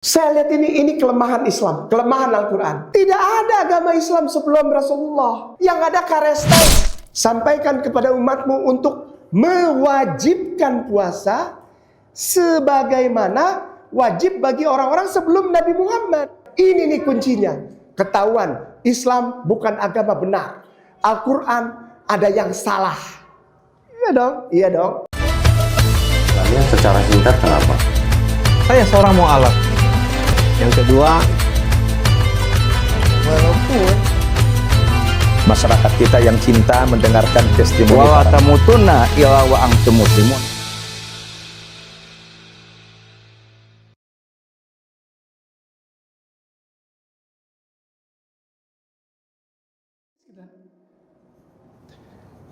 Saya lihat ini kelemahan Islam, kelemahan Al-Quran. Tidak ada agama Islam sebelum Rasulullah. Yang ada karestai. Sampaikan kepada umatmu untuk mewajibkan puasa sebagaimana wajib bagi orang-orang sebelum Nabi Muhammad. Ini nih kuncinya. Ketahuan Islam bukan agama benar. Al-Quran ada yang salah. Iya dong, iya dong. Lalu secara singkat kenapa? Saya seorang mu'alaf. Yang kedua, Walaupun masyarakat kita yang cinta mendengarkan testimoni wa para tamutunna illa wa antum muslimun.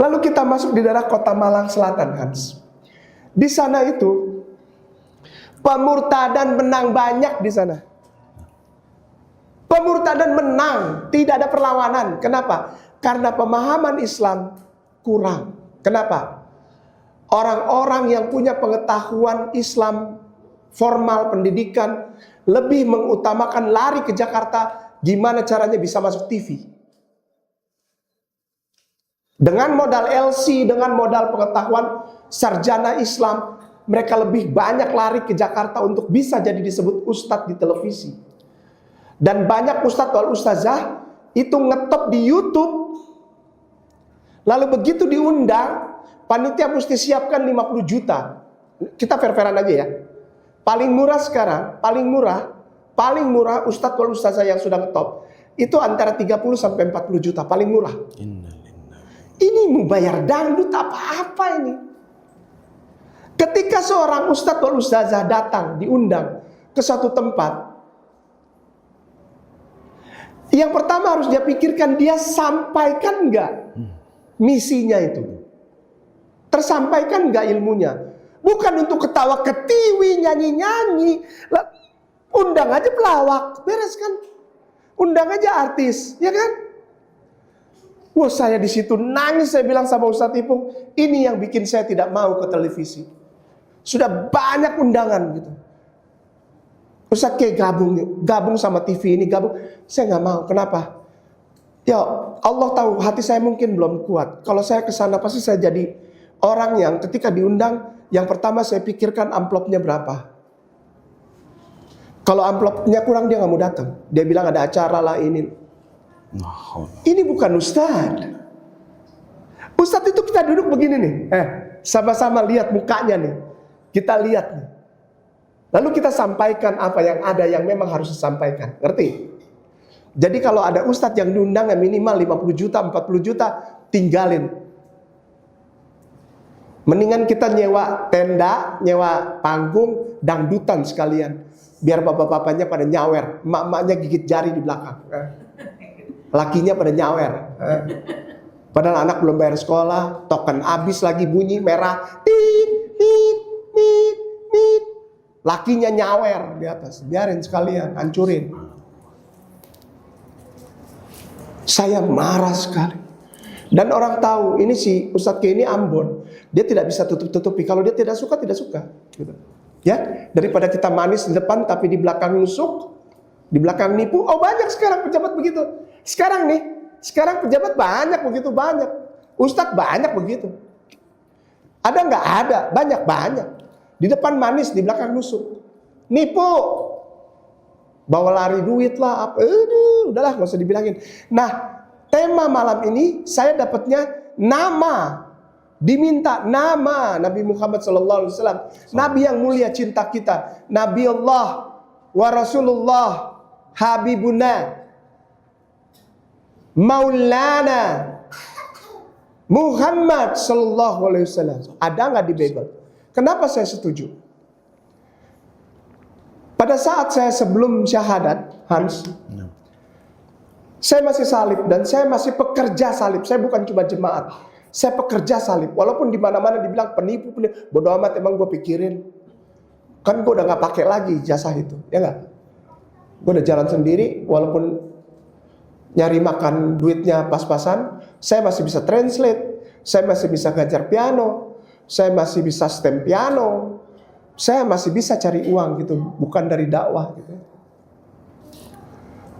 lalu kita masuk di daerah Kota Malang Selatan, Hans. Di sana itu pemurtadan menang banyak di sana. Pemurtadan menang, tidak ada perlawanan. Kenapa? Karena pemahaman Islam kurang. Kenapa? Orang-orang yang punya pengetahuan Islam formal, pendidikan, lebih mengutamakan lari ke Jakarta, gimana caranya bisa masuk TV. Dengan modal LC, dengan modal pengetahuan sarjana Islam, mereka lebih banyak lari ke Jakarta untuk bisa jadi disebut ustadz di televisi. Dan banyak ustadz wal ustazah itu ngetop di YouTube. Lalu begitu diundang, panitia mesti siapkan 50 juta. Kita fair-fairan aja ya. Paling murah sekarang, paling murah ustadz wal ustazah yang sudah ngetop itu antara 30 sampai 40 juta, paling murah. Ini mau bayar dangdut apa-apa ini. Ketika seorang ustadz wal ustazah datang, diundang ke suatu tempat, yang pertama harus dia pikirkan, dia sampaikan enggak misinya itu. Tersampaikan enggak ilmunya. Bukan untuk ketawa ketiwi, nyanyi-nyanyi. Undang aja pelawak, beres kan. Undang aja artis, ya kan. Wah, saya di situ nangis, saya bilang sama Ustadz Ipung, ini yang bikin saya tidak mau ke televisi. Sudah banyak undangan gitu. Ustadz kayak gabung sama TV ini, gabung. Saya nggak mau, kenapa? Ya Allah tahu hati saya mungkin belum kuat. Kalau saya kesana pasti saya jadi orang yang ketika diundang, yang pertama saya pikirkan amplopnya berapa. Kalau amplopnya kurang dia nggak mau datang. Dia bilang ada acara lah ini. Ini bukan Ustadz. Ustadz itu kita duduk begini nih, sama-sama lihat mukanya nih. Kita lihat nih. Lalu kita sampaikan apa yang ada yang memang harus disampaikan. Ngerti? Jadi kalau ada ustadz yang diundang yang minimal 50 juta, 40 juta, tinggalin. Mendingan kita nyewa tenda, nyewa panggung, dangdutan sekalian. Biar bapak-bapaknya pada nyawer, emak-emaknya gigit jari di belakang. Lakinya pada nyawer. Padahal anak belum bayar sekolah, token habis lagi bunyi merah. Tit, tit, tit, tit. Lakinya nyawer di atas, biarin sekalian, hancurin. Saya marah sekali. Dan orang tahu, ini si Ustadz K ini Ambon. Dia tidak bisa tutup-tutupi. Kalau dia tidak suka, tidak suka. Gitu. Ya, daripada kita manis di depan, tapi di belakang nusuk, di belakang nipu. Oh, banyak sekarang pejabat begitu. Sekarang pejabat banyak begitu, banyak. Ustadz banyak begitu. Ada nggak? Ada, banyak. Di depan manis, di belakang nusuk. Nipu. Bawa lari duit lah. Udahlah, nggak usah dibilangin. Nah, tema malam ini saya dapatnya nama. Diminta nama Nabi Muhammad SAW. Nabi yang mulia cinta kita. Nabi Allah wa Rasulullah Habibuna Maulana Muhammad SAW. Ada nggak di Bible? Kenapa saya setuju? Pada saat saya sebelum syahadat, Hans, saya masih salib dan saya masih pekerja salib. Saya bukan cuma jemaat, saya pekerja salib. Walaupun di mana-mana dibilang penipu, bodoh amat, emang gue pikirin. Kan gue udah nggak pakai lagi jasa itu, ya nggak? Gue udah jalan sendiri, walaupun nyari makan duitnya pas-pasan, saya masih bisa translate, saya masih bisa ngajar piano. Saya masih bisa stem piano. saya masih bisa cari uang gitu, bukan dari dakwah gitu.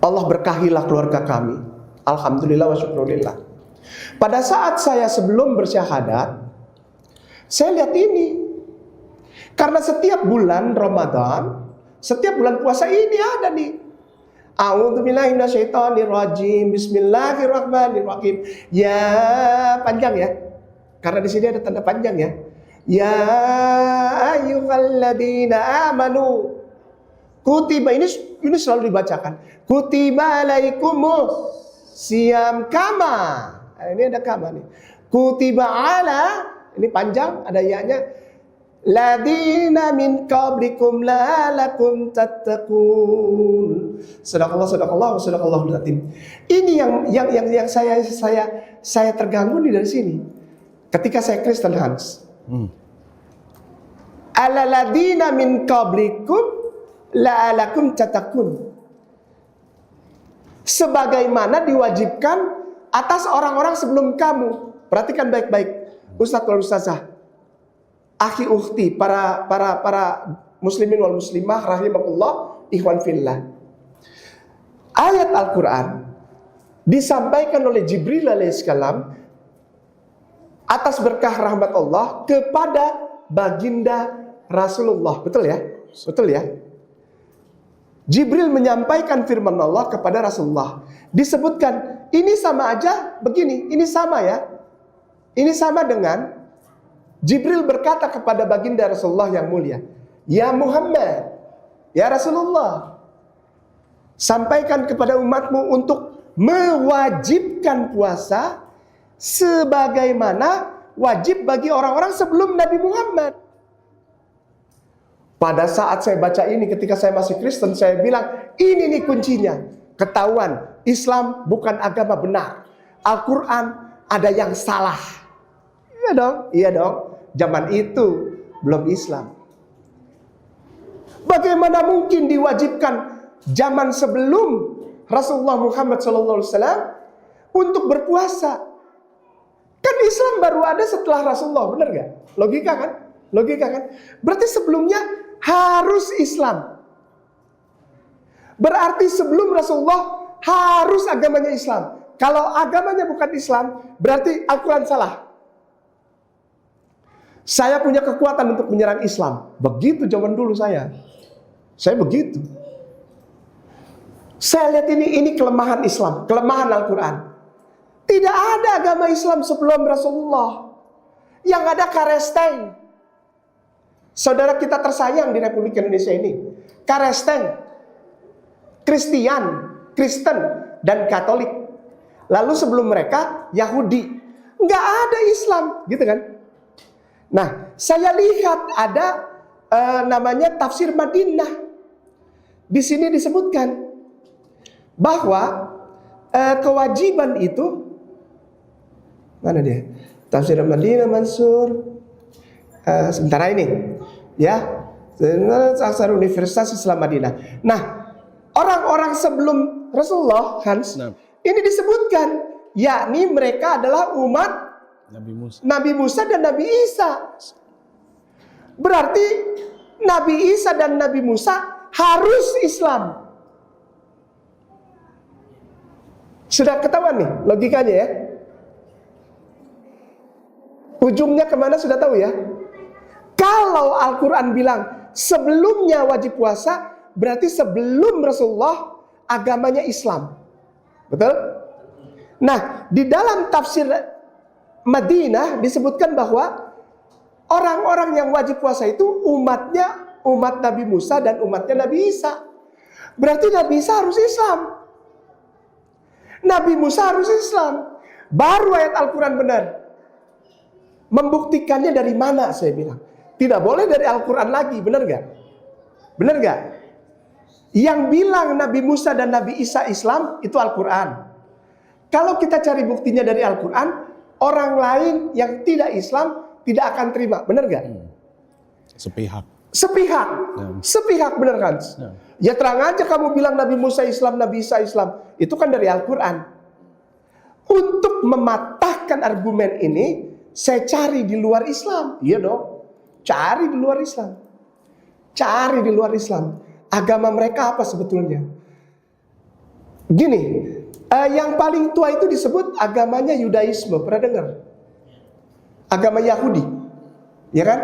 Allah berkahilah keluarga kami. Alhamdulillah wa syukurillah. Pada saat saya sebelum bersyahadat, saya lihat ini. Karena setiap bulan Ramadan, setiap bulan puasa ini ada nih. A'udzubillahi minasyaitonirrajim. Bismillahirrahmanirrahim. Ya, panjang ya. Karena di sini ada tanda panjang ya. Ya ayyuhalladzina amanu kutiba, ini selalu dibacakan. Kutiba alaikumus siyam kama. Nah, ini ada kama nih. Kutiba ala, ini panjang ada ya-nya. Ladina min qablikum la'alakum tattaqun. Sadaqallahul azim. Ini yang saya terganggu nih dari sini. Ketika saya Kristen, Hans. Alaladina min qablikum la'alakum tattaqun. Sebagaimana diwajibkan atas orang-orang sebelum kamu. Perhatikan baik-baik, Ustadz wal Ustazah, akhi ukhti, para muslimin wal muslimah rahimakumullah, ikhwan fillah. Ayat Al-Quran disampaikan oleh Jibril alaihissalam atas berkah rahmat Allah kepada baginda Rasulullah. Betul ya? Betul ya? Jibril menyampaikan firman Allah kepada Rasulullah. Disebutkan, ini sama aja begini, ini sama ya. Ini sama dengan Jibril berkata kepada baginda Rasulullah yang mulia, ya Muhammad, ya Rasulullah, sampaikan kepada umatmu untuk mewajibkan puasa sebagaimana wajib bagi orang-orang sebelum Nabi Muhammad. Pada saat saya baca ini ketika saya masih Kristen, saya bilang, ini nih kuncinya. Ketahuan, Islam bukan agama benar. Al-Quran ada yang salah. Iya dong, iya dong. Zaman itu belum Islam. Bagaimana mungkin diwajibkan zaman sebelum Rasulullah Muhammad SAW untuk berpuasa? Kan Islam baru ada setelah Rasulullah, benar gak? Logika kan? Logika kan? Berarti sebelumnya harus Islam. Berarti sebelum Rasulullah harus agamanya Islam. Kalau agamanya bukan Islam, berarti Al-Quran salah. Saya punya kekuatan untuk menyerang Islam. Begitu zaman dulu saya. Saya begitu. Saya lihat ini kelemahan Islam, kelemahan Al-Quran. Tidak ada agama Islam sebelum Rasulullah. Yang ada Karesteng. Saudara kita tersayang di Republik Indonesia ini. Karesteng, Kristen, dan Katolik. Lalu sebelum mereka Yahudi. Nggak ada Islam, gitu kan? Nah, saya lihat ada namanya tafsir Madinah. Di sini disebutkan bahwa kewajiban itu, mana dia? Tafsir Madinah Mansur. Sementara ini, ya, Asar Universitas Islam Madinah. Nah, orang-orang sebelum Rasulullah, Hans, ini disebutkan, yakni mereka adalah umat Nabi Musa dan Nabi Isa. Berarti Nabi Isa dan Nabi Musa harus Islam. Sudah ketahuan nih logikanya ya. Ujungnya kemana sudah tahu ya. Kalau Al-Quran bilang sebelumnya wajib puasa, berarti sebelum Rasulullah agamanya Islam. Betul? Nah, di dalam tafsir Madinah disebutkan bahwa orang-orang yang wajib puasa itu umatnya umat Nabi Musa dan umatnya Nabi Isa. Berarti Nabi Isa harus Islam. Nabi Musa harus Islam. Baru ayat Al-Quran benar. Membuktikannya dari mana saya bilang. Tidak boleh dari Al-Quran lagi, benar gak? Benar gak? Yang bilang Nabi Musa dan Nabi Isa Islam itu Al-Quran. Kalau kita cari buktinya dari Al-Quran, orang lain yang tidak Islam tidak akan terima, benar gak? Sepihak. Sepihak benar kan? Ya terang aja kamu bilang Nabi Musa Islam, Nabi Isa Islam. Itu kan dari Al-Quran. Untuk mematahkan argumen ini, saya cari di luar Islam. Iya dong, cari di luar Islam. Cari di luar Islam. Agama mereka apa sebetulnya? Gini, yang paling tua itu disebut agamanya Yudaisme. Pernah dengar? Agama Yahudi. Ya kan?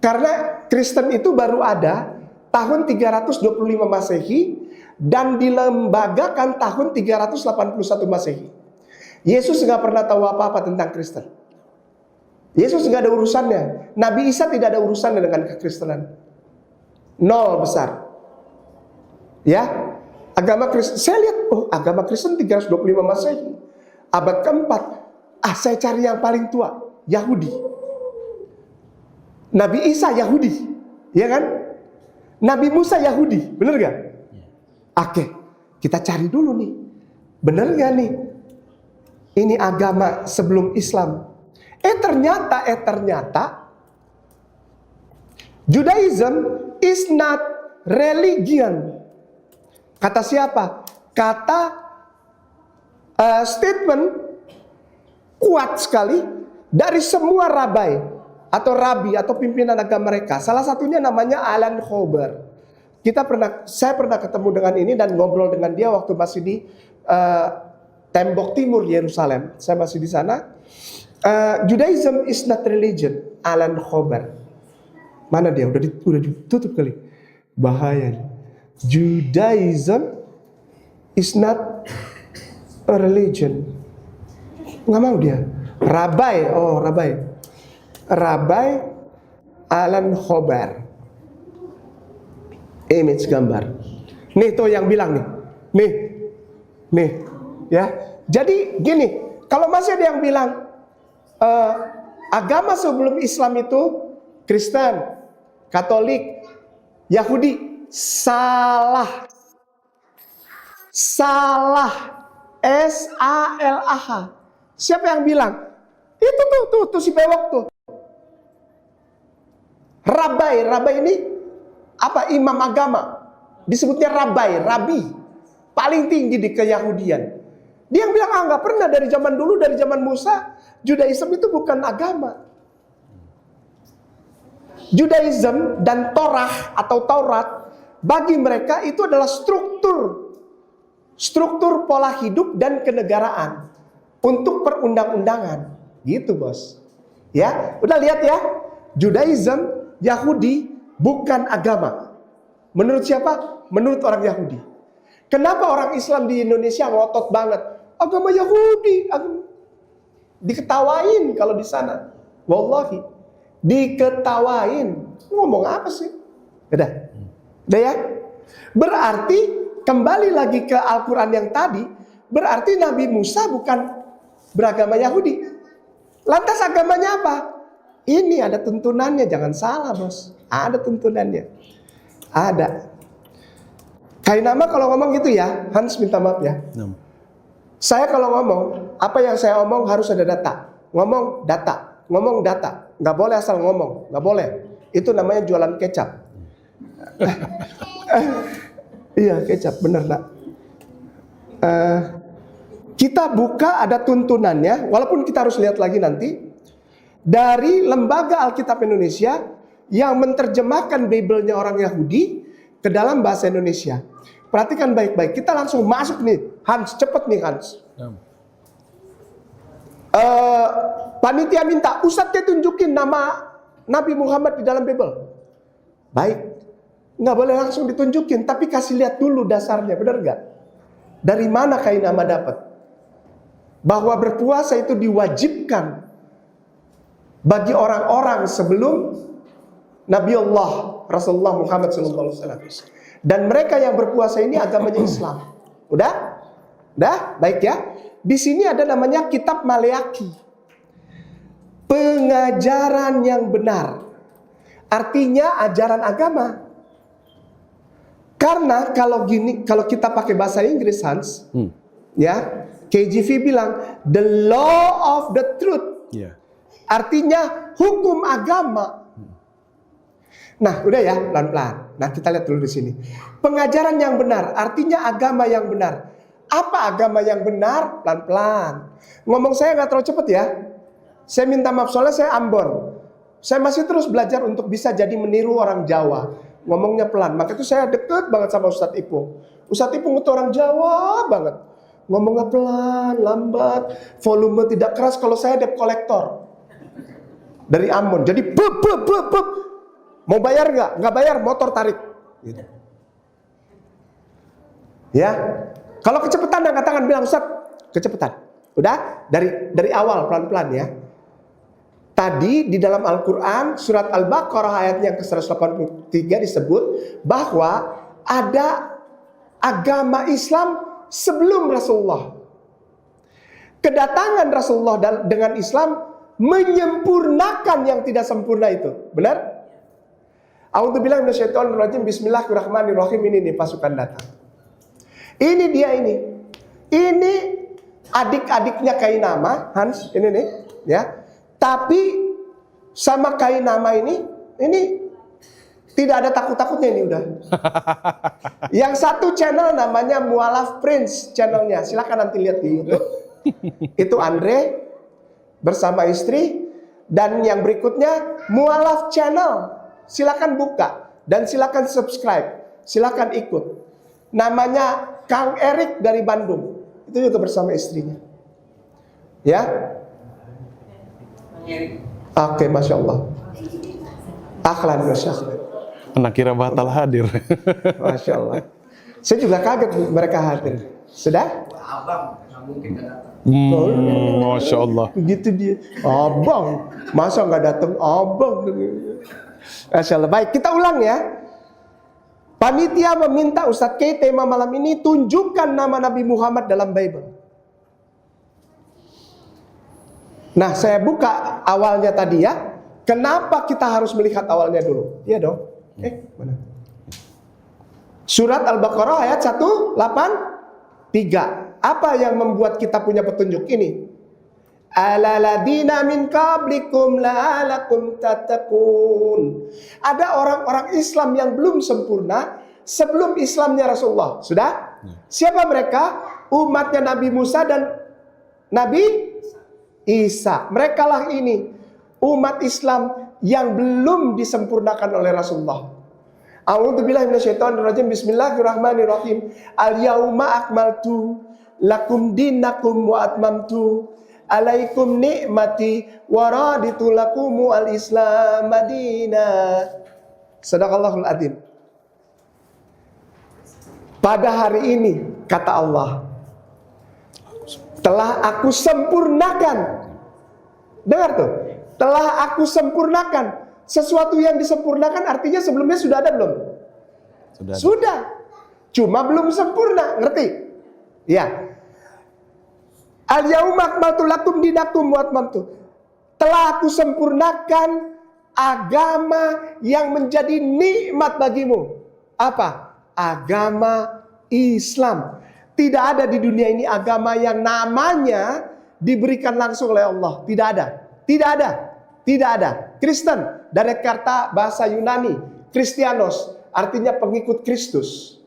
Karena Kristen itu baru ada tahun 325 Masehi dan dilembagakan tahun 381 Masehi. Yesus nggak pernah tahu apa-apa tentang Kristen. Yesus nggak ada urusannya. Nabi Isa tidak ada urusannya dengan kekristenan. Nol besar. Ya, agama Kristen. Saya lihat, agama Kristen 325 Masehi, abad keempat. Saya cari yang paling tua, Yahudi. Nabi Isa Yahudi, ya kan? Nabi Musa Yahudi, bener gak? Oke, kita cari dulu nih, bener gak nih? Ini agama sebelum Islam. Ternyata, Judaism is not religion. Kata siapa? Kata statement kuat sekali dari semua rabai atau rabi atau pimpinan agama mereka. Salah satunya namanya Alan Hober. Saya pernah ketemu dengan ini dan ngobrol dengan dia waktu masih di tembok timur Yerusalem. Saya masih di sana. Judaism is not religion. Alan Hober. Mana dia? Udah ditutup kali. Bahaya. Judaism is not a religion. Nggak mau dia. Rabai Alan Hober. Image gambar. Nih tuh yang bilang nih. Nih, ya. Jadi gini, kalau masih ada yang bilang agama sebelum Islam itu Kristen, Katolik, Yahudi, salah. S-A-L-A-H. Siapa yang bilang? Itu tuh si bewok tuh. Rabai ini apa? Imam agama. Disebutnya rabi. Paling tinggi di keyahudian. Dia yang bilang, nggak pernah dari zaman dulu, dari zaman Musa, Judaism itu bukan agama. Judaism dan Torah atau Taurat bagi mereka itu adalah struktur pola hidup dan kenegaraan untuk perundang-undangan. Gitu, bos. Ya, udah lihat ya. Judaism Yahudi bukan agama. Menurut siapa? Menurut orang Yahudi. Kenapa orang Islam di Indonesia ngotot banget? Agama Yahudi. Diketawain kalau di sana. Wallahi. Diketawain. Ngomong apa sih? Udah ya? Berarti kembali lagi ke Al-Quran yang tadi. Berarti Nabi Musa bukan beragama Yahudi. Lantas agamanya apa? Ini ada tuntunannya, jangan salah bos. Ada tuntunannya. Ada. Kainama kalau ngomong gitu ya, Hans minta maaf ya. Saya kalau ngomong, apa yang saya omong harus ada data. Ngomong data. Nggak boleh asal ngomong, nggak boleh. Itu namanya jualan kecap. Iya kecap, bener nak. Kita buka ada tuntunannya, walaupun kita harus lihat lagi nanti. Dari Lembaga Alkitab Indonesia yang menerjemahkan Bible-nya orang Yahudi ke dalam bahasa Indonesia. Perhatikan baik-baik. Kita langsung masuk nih. Hans, cepet nih Hans. Panitia minta, Ustadz tunjukin nama Nabi Muhammad di dalam Bible. Baik. Nggak boleh langsung ditunjukin, tapi kasih lihat dulu dasarnya, benar nggak? Dari mana Kainama dapat? Bahwa berpuasa itu diwajibkan bagi orang-orang sebelum Nabi Allah Rasulullah Muhammad SAW. Dan mereka yang berpuasa ini agamanya Islam. Udah? Baik ya. Di sini ada namanya Kitab Maleaki. Pengajaran yang benar. Artinya ajaran agama. Karena kalau kita pakai bahasa Inggris Hans, ya, KJV bilang the law of the truth. Artinya hukum agama. Nah, udah ya, pelan-pelan. Nah, kita lihat dulu di sini. Pengajaran yang benar, artinya agama yang benar. Apa agama yang benar? Pelan-pelan. Ngomong saya nggak terlalu cepet ya. Saya minta maaf soalnya saya Ambon. Saya masih terus belajar untuk bisa jadi meniru orang Jawa. Ngomongnya pelan. Maka itu saya deket banget sama Ustadz Ipung. Ustadz Ipung itu orang Jawa banget. Ngomongnya pelan, lambat, volume tidak keras. Kalau saya debt collector dari Ambon. Jadi bep. Mau bayar nggak? Nggak bayar, motor tarik. Gitu. Ya, kalau kecepatan angkat tangan bilang Ustadz, kecepatan. Udah dari awal pelan-pelan ya. Tadi di dalam Al-Quran surat Al-Baqarah ayat yang ke-183 disebut bahwa ada agama Islam sebelum Rasulullah. Kedatangan Rasulullah dengan Islam menyempurnakan yang tidak sempurna itu. Benar? A'udzubillahi minasyaitonirrajim. Bismillahirrahmanirrahim. Ini nih pasukan datang. Ini dia ini. Ini adik-adiknya Kainama, Hans, ini nih, ya. Tapi sama Kainama ini tidak ada takut-takutnya ini udah. Yang satu channel namanya Mualaf Prince channelnya. Silakan nanti lihat di YouTube. Itu Andre bersama istri, dan yang berikutnya Mualaf Channel. Silakan buka dan silakan subscribe. Silakan ikut. Namanya Kang Erik dari Bandung. Itu juga bersama istrinya. Ya. Oke, Masya Allah. Akhlan, Masya Allah. Anak kira batal hadir. Masya Allah. Saya juga kaget mereka hadir. Sudah? Masya Allah. Begitu dia. Abang, masa nggak datang abang? Masya Allah. Baik, kita ulang ya. Panitia meminta Ustadz K tema malam ini tunjukkan nama Nabi Muhammad dalam Bible. Nah, saya buka awalnya tadi ya. Kenapa kita harus melihat awalnya dulu? Iya dong. Mana? Surat Al-Baqarah ayat 183. Apa yang membuat kita punya petunjuk ini? Alaladina min qablikum la'alakum tattaqun. Ada orang-orang Islam yang belum sempurna sebelum Islamnya Rasulullah. Sudah? Siapa mereka? Umatnya Nabi Musa dan Nabi Isa. Mereka lah ini umat Islam yang belum disempurnakan oleh Rasulullah. A'udzubillahi minasyaitonirrajim. Bismillahirrahmanirrahim. Al-yauma akmaltu lakum dinakum wa atmamtu alaikum ni'mati wa raditu lakum al-islam madinah. Sadaqallahul adzim. Pada hari ini kata Allah, telah aku sempurnakan. Dengar tuh, telah aku sempurnakan. Sesuatu yang disempurnakan artinya sebelumnya sudah ada belum? Sudah. Cuma belum sempurna, ngerti? Ya. Al-yauma akmaltu lakum dinakum wa atmamtu. Telah aku sempurnakan agama yang menjadi nikmat bagimu. Apa? Agama Islam. Tidak ada di dunia ini agama yang namanya diberikan langsung oleh Allah. Tidak ada. Tidak ada. Tidak ada. Kristen dari kata bahasa Yunani, Kristianos, artinya pengikut Kristus.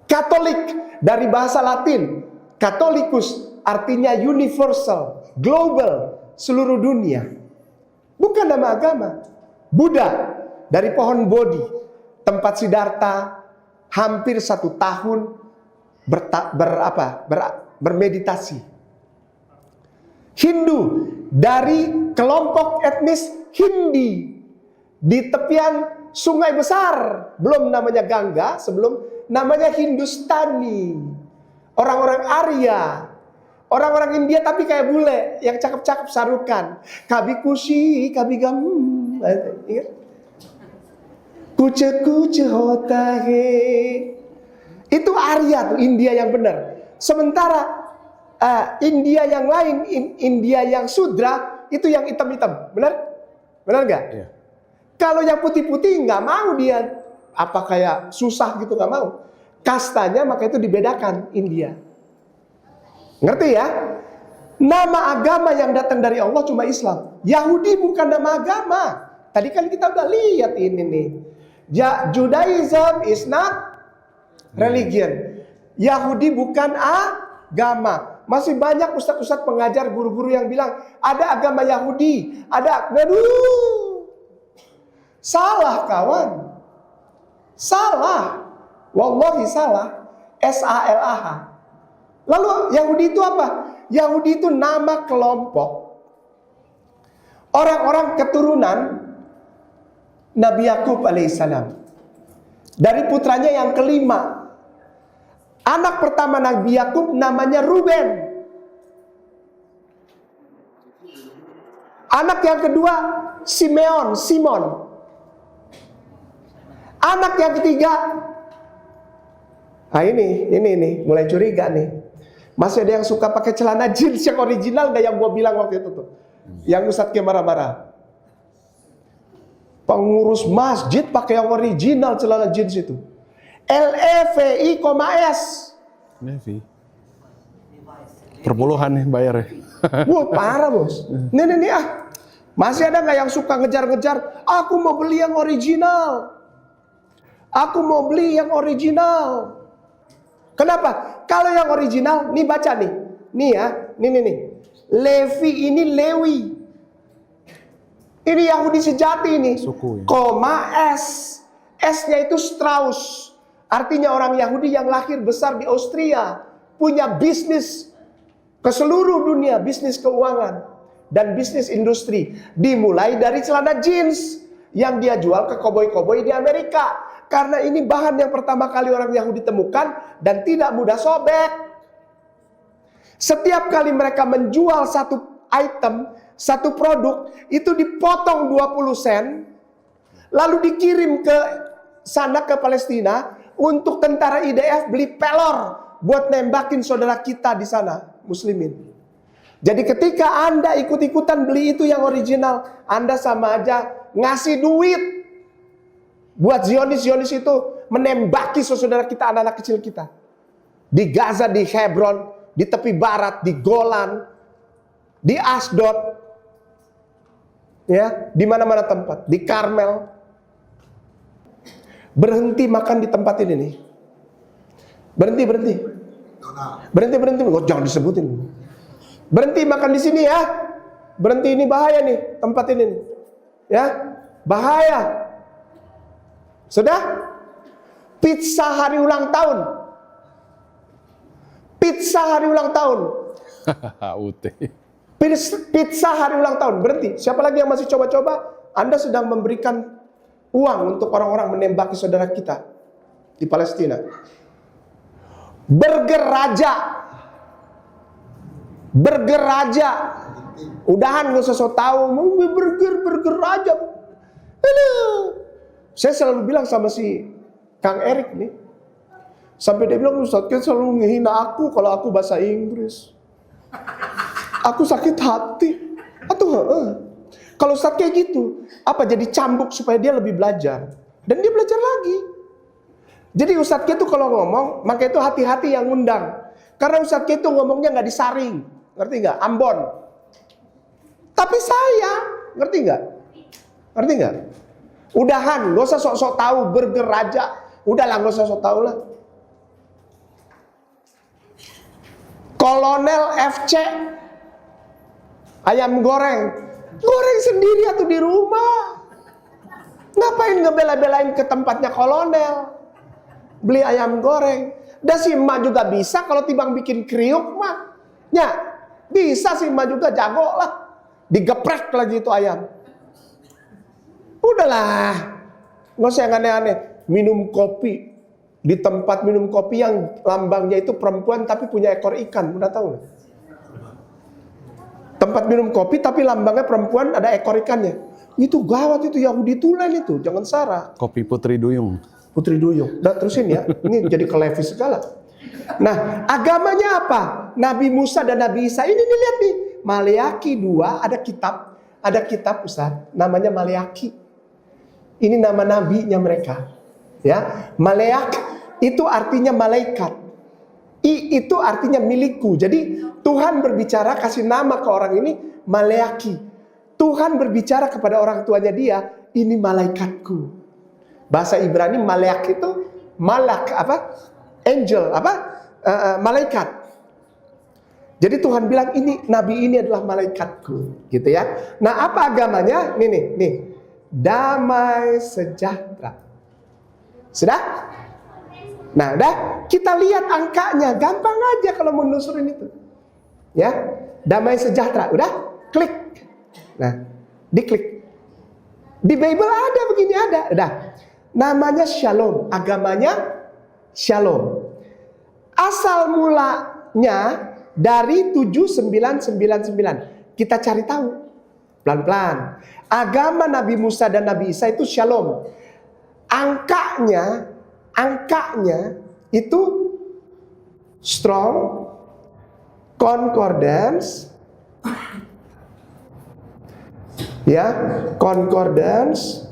Katolik dari bahasa Latin, Catholicus, artinya universal, global, seluruh dunia. Bukan nama agama. Buddha dari pohon Bodhi, tempat Siddhartha, hampir 1 tahun bermeditasi. Hindu dari kelompok etnis Hindi di tepian sungai besar, belum namanya Gangga, sebelum namanya Hindustani. Orang-orang Arya, orang-orang India tapi kayak bule, yang cakep-cakep sarukan. Kabi kushi, kabi gam, ingat? Kuce-kuce hotahe. Itu Arya tuh, India yang benar. Sementara India yang lain, India yang Sudra, itu yang hitam-hitam. Benar? Benar nggak? Iya. Kalau yang putih-putih nggak mau dia. Apa kayak susah gitu, nggak mau. Kastanya maka itu dibedakan India. Ngerti ya? Nama agama yang datang dari Allah cuma Islam. Yahudi bukan nama agama. Tadi kan kita udah lihat ini nih. Judaism is not religion. Yahudi bukan agama. Masih banyak ustadz-ustadz pengajar, guru-guru yang bilang ada agama Yahudi, ada. Aduh, Salah kawan. Salah. Wallahi salah. S-A-L-A-H. Lalu Yahudi itu apa? Yahudi itu nama kelompok orang-orang keturunan Nabi Yakub alaihissalam. Dari putranya yang kelima. Anak pertama Nabi Yakub namanya Ruben. Anak yang kedua Simon. Anak yang ketiga, nah ini mulai curiga nih. Masih ada yang suka pakai celana jeans yang original gak yang gue bilang waktu itu tuh. Yang Ustadz Ki marah-marah. Pengurus masjid pakai yang original celana jeans itu. LEVI,S. Levi. Perpuluhan nih bayarnya. Wah parah bos. Nih masih ada nggak yang suka ngejar-ngejar? Aku mau beli yang original. Aku mau beli yang original. Kenapa? Kalau yang original, nih baca nih. Nih ya, nih. Levi ini Lewi. Ini Yahudi sejati ini. Suku ya. Koma S. S-nya itu Strauss. Artinya orang Yahudi yang lahir besar di Austria. Punya bisnis ke seluruh dunia, bisnis keuangan dan bisnis industri. Dimulai dari celana jeans yang dia jual ke koboi-koboi di Amerika. Karena ini bahan yang pertama kali orang Yahudi temukan dan tidak mudah sobek. Setiap kali mereka menjual satu item, satu produk, itu dipotong 20 sen, lalu dikirim ke sana ke Palestina untuk tentara IDF beli pelor buat nembakin saudara kita di sana, muslimin. Jadi ketika Anda ikut-ikutan beli itu yang original, Anda sama aja ngasih duit buat Zionis itu menembaki saudara kita, anak-anak kecil kita. Di Gaza, di Hebron, di tepi barat, di Golan, di Asdod, ya, di mana-mana tempat, di Karmel. Berhenti makan di tempat ini nih. Berhenti. Oh, jangan disebutin. Berhenti makan di sini ya. Berhenti, ini bahaya nih tempat ini nih. Ya, bahaya. Sudah? Pizza hari ulang tahun. UT. Pizza hari ulang tahun. Berhenti. Siapa lagi yang masih coba-coba? Anda sedang memberikan uang untuk orang-orang menembaki saudara kita di Palestina. Burger Raja. Udahan gak usah so tahu. Burger Raja. Saya selalu bilang sama si Kang Erik nih. Sampai dia bilang, Ustadz kan selalu ngehina aku kalau aku bahasa Inggris. Aku sakit hati. Kalau Ustadz kayak gitu, apa jadi cambuk supaya dia lebih belajar. Dan dia belajar lagi. Jadi Ustadz itu kalau ngomong, maka itu hati-hati yang ngundang. Karena Ustadz itu ngomongnya nggak disaring. Ngerti nggak? Ambon. Tapi saya, ngerti nggak? Udahan, gak usah sok-sok tahu Burger Raja. Udahlah, gak usah sok tahu lah. Kolonel FC, ayam goreng sendiri atau di rumah. Ngapain ngebela-belain ke tempatnya kolonel? Beli ayam goreng. Dan si emak juga bisa kalau timbang bikin kriuk mah. Ya, bisa si emak juga jago lah. Digeprek lagi itu ayam. Udahlah, nggak usah yang aneh-aneh. Minum kopi di tempat minum kopi yang lambangnya itu perempuan tapi punya ekor ikan, udah tahu nggak? Tempat minum kopi tapi lambangnya perempuan ada ekor ikannya. Itu gawat, itu Yahudi tulen itu, jangan salah. Kopi Putri Duyung. Udah terusin ya, ini jadi ke Levi segala. Nah, agamanya apa? Nabi Musa dan Nabi Isa. Ini nih, lihat nih, Maleaki 2 ada kitab Ustaz, namanya Maleaki. Ini nama nabinya mereka. Ya, Maleak itu artinya malaikat. I itu artinya milikku. Jadi Tuhan berbicara kasih nama ke orang ini Maleaki. Tuhan berbicara kepada orang tuanya dia, ini malaikatku. Bahasa Ibrani Maleak itu malak apa? Angel apa? Malaikat. Jadi Tuhan bilang nabi ini adalah malaikatku, gitu ya. Nah, apa agamanya? Nih. damai sejahtera. Sudah? Nah, udah kita lihat angkanya, gampang aja kalau menelusurin itu. Ya, damai sejahtera, udah klik. Nah, diklik. Di Bible ada begini ada, udah. Namanya Shalom, agamanya Shalom. Asal mulanya dari 7999. Kita cari tahu pelan-pelan. Agama Nabi Musa dan Nabi Isa itu Shalom. Angkanya itu Strong Concordance, ya, Concordance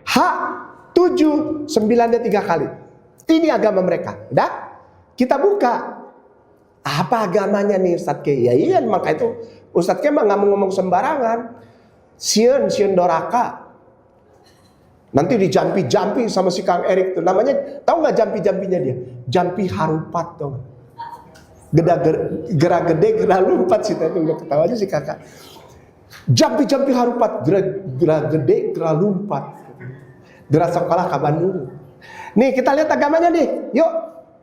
H79-nya 3 kali. Ini agama mereka. Udah? Kita buka. Apa agamanya nih Ustadz K? Ya iya, maka itu Ustadz K mah nggak mau ngomong sembarangan. Sion Doraka. Nanti dijampi-jampi sama si Kang Erik tuh. Namanya, tahu nggak jampi-jampinya dia? Jampi harupat tuh. Gera gede, gera lumpat sih. Tapi udah ketawa aja si kakak. Jampi-jampi harupat, gera gede, gera lumpat. Gera sekolah ke Bandung. Nih kita lihat agamanya nih. Yuk,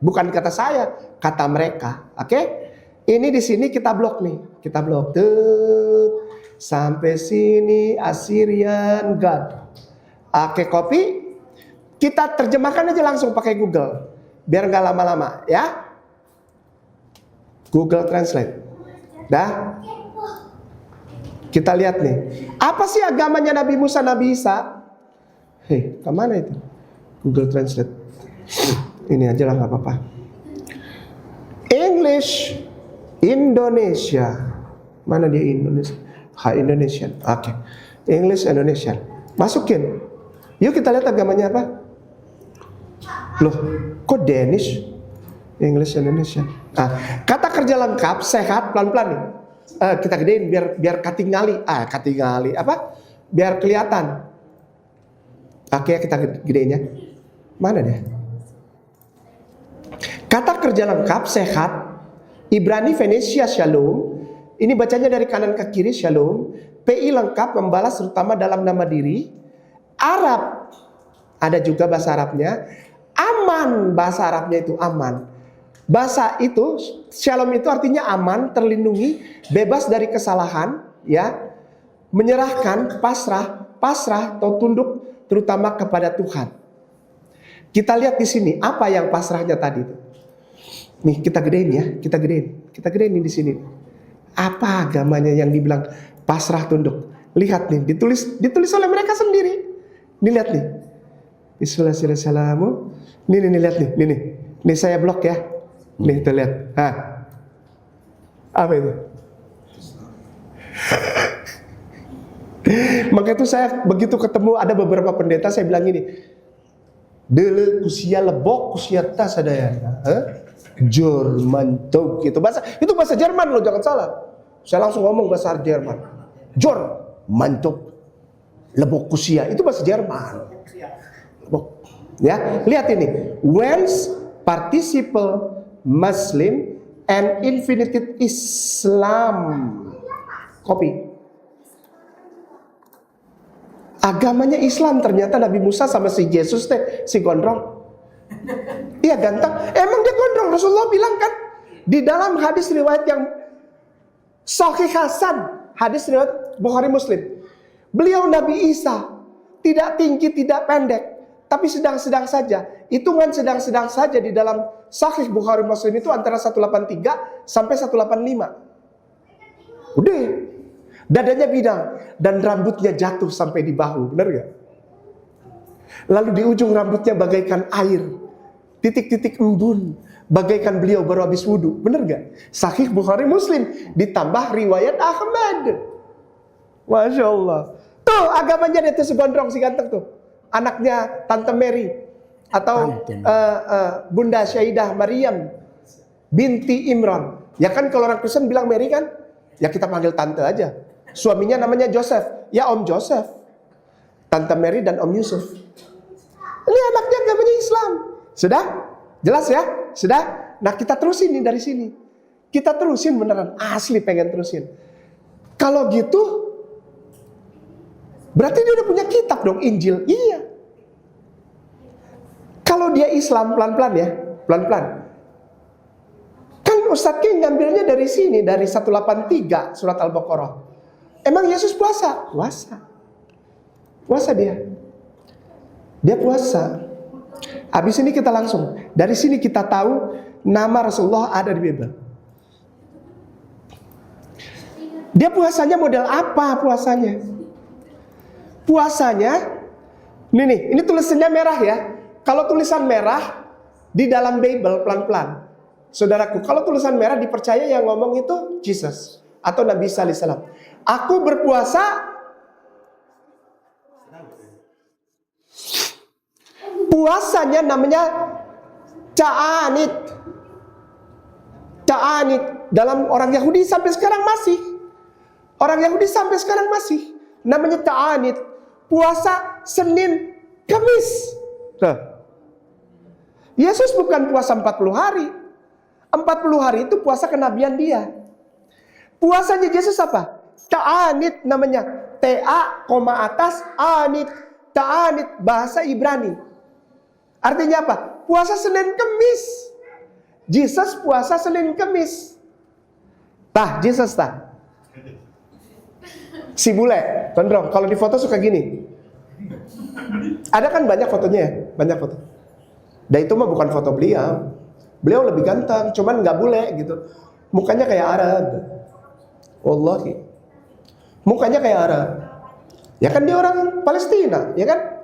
bukan kata saya, kata mereka. Oke? Ini di sini kita blok nih. Kita blok. Sampai sini Assyrian God. Oke, copy. Kita terjemahkan aja langsung pakai Google. Biar nggak lama-lama, ya. Google Translate. Dah. Kita lihat nih. Apa sih agamanya Nabi Musa, Nabi Isa? Hei, kemana itu? Google Translate. Ini aja lah, nggak apa-apa. English Indonesia. Mana dia Indonesia? Indonesian. Oke. English Indonesia. Masukin. Yuk kita lihat agamanya apa? Loh, kok Danish? English Indonesia. Kata kerja lengkap, sehat, pelan-pelan nih. Kita gedein biar katingali. Katingali apa? Biar kelihatan. Oke, kita gedein ya. Mana dia? Kata kerja lengkap, sehat. Ibrani Venesia Shalom. Ini bacanya dari kanan ke kiri Shalom. PI lengkap, membalas terutama dalam nama diri. Arab, ada juga bahasa Arabnya. Aman, bahasa Arabnya itu aman. Bahasa itu, Shalom itu artinya aman, terlindungi, bebas dari kesalahan, ya, menyerahkan, pasrah atau tunduk, terutama kepada Tuhan. Kita lihat di sini apa yang pasrahnya tadi itu. Nih kita gedein ya, kita gedein di sini. Apa agamanya yang dibilang pasrah tunduk? Lihat nih, ditulis oleh mereka sendiri. Nih lihat nih. Bismillahirrahmanirrahim. Nih lihat nih, nih. Nih saya blok ya. Nih kita lihat. Apa itu? Maka itu saya begitu ketemu ada beberapa pendeta, saya bilang gini. Dele kusia lebok kusia tas ada ya. Jerman tuh gitu. Itu bahasa Jerman loh, jangan salah. Saya langsung ngomong bahasa Jerman. Jor mantap. Lebok kusia itu bahasa Jerman. Lebok. Ya, lihat ini. Whence participle Muslim and infinitive Islam. Copy. Agamanya Islam ternyata Nabi Musa sama si Yesus si gondrong. Iya ganteng. Emang dia gondrong. Rasulullah bilang kan di dalam hadis riwayat yang Sahih Hasan, hadis riwayat Bukhari Muslim. Beliau Nabi Isa tidak tinggi, tidak pendek, tapi sedang-sedang saja. Hitungan sedang-sedang saja di dalam Sahih Bukhari Muslim itu antara 183 sampai 185. Udah. Dadanya bidang dan rambutnya jatuh sampai di bahu, benar gak? Lalu di ujung rambutnya bagaikan air, titik-titik embun, bagaikan beliau baru habis wudhu, benar gak? Sahih Bukhari Muslim ditambah riwayat Ahmad. Masya Allah. Tuh agamanya dia tuh si gondrong, si ganteng tuh, anaknya Tante Mary atau Bunda Syaidah Maryam binti Imran. Ya kan kalau orang Kristen bilang Mary kan, ya kita panggil tante aja. Suaminya namanya Joseph, ya Om Joseph, Tante Mary dan Om Yusuf. Ini anaknya agamanya Islam. Sudah? Jelas ya? Sudah? Nah kita terusin nih dari sini. Kita terusin beneran, asli pengen terusin. Kalau gitu, Berarti dia udah punya kitab dong, Injil. Iya. Kalau dia Islam pelan-pelan ya, pelan-pelan. Kan Ustadz King ngambilnya dari sini, dari 183 surat Al-Baqarah. Emang Yesus puasa? Puasa. Puasa dia. Dia puasa. Habis ini kita langsung, dari sini kita tahu nama Rasulullah ada di Bible. Dia puasanya model apa puasanya? Puasanya, ini tulisannya merah ya. Kalau tulisan merah di dalam Bible pelan-pelan. Saudaraku, kalau tulisan merah dipercaya yang ngomong itu Jesus atau Nabi Isa alaihissalam. Aku berpuasa. Puasanya namanya ta'anit. Ta'anit. Dalam orang Yahudi sampai sekarang masih. Orang Yahudi sampai sekarang masih. Namanya ta'anit. Puasa Senin, Kamis. Nah, Yesus bukan puasa 40 hari. 40 hari itu puasa kenabian dia. Puasanya Yesus apa? Ta'anit namanya. T-A, atas, anit. Ta'anit, bahasa Ibrani. Artinya apa? Puasa Senin Kemis. Jesus puasa Senin Kemis. Tah, Jesus tah. Si bule, gondrong. Kalau di foto suka gini. Ada kan banyak fotonya ya? Banyak foto. Dan itu mah bukan foto beliau. Beliau lebih ganteng, cuman nggak bule gitu. Mukanya kayak Arab. Wallahi. Mukanya kayak Arab. Ya kan dia orang Palestina, ya kan?